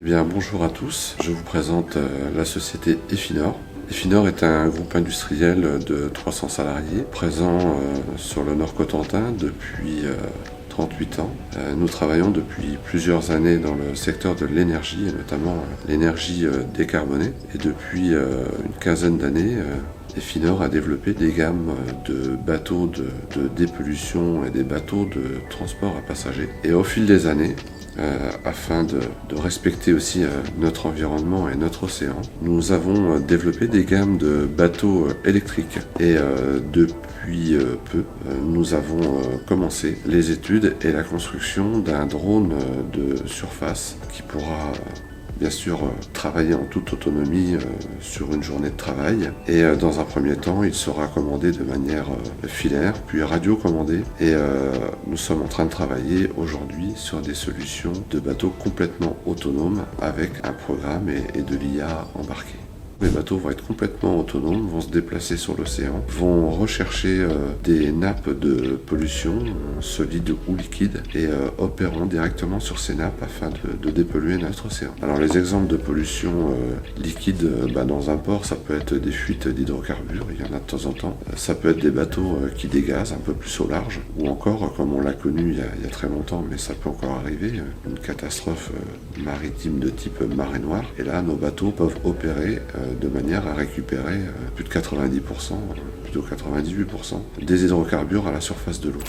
Bien, bonjour à tous, je vous présente la société Efinor. Efinor est un groupe industriel de 300 salariés présent sur le Nord-Cotentin depuis 38 ans. Nous travaillons depuis plusieurs années dans le secteur de l'énergie et notamment l'énergie décarbonée. Et depuis une quinzaine d'années, Efinor a développé des gammes de bateaux de dépollution et des bateaux de transport à passagers. Et au fil des années, afin de respecter aussi notre environnement et notre océan, nous avons développé des gammes de bateaux électriques. Et depuis peu, nous avons commencé les études et la construction d'un drone de surface qui pourra bien sûr travailler en toute autonomie sur une journée de travail. Et dans un premier temps, il sera commandé de manière filaire, puis radiocommandé. Et nous sommes en train de travailler aujourd'hui sur des solutions de bateaux complètement autonomes avec un programme et de l'IA embarqué. Les bateaux vont être complètement autonomes, vont se déplacer sur l'océan, vont rechercher des nappes de pollution solides ou liquides et opéreront directement sur ces nappes afin de dépolluer notre océan. Alors les exemples de pollution liquide dans un port, ça peut être des fuites d'hydrocarbures, il y en a de temps en temps. Ça peut être des bateaux qui dégazent un peu plus au large, ou encore, comme on l'a connu il y a très longtemps, mais ça peut encore arriver, une catastrophe maritime de type marée noire. Et là, nos bateaux peuvent opérer de manière à récupérer plus de 90%, plutôt 98% des hydrocarbures à la surface de l'eau.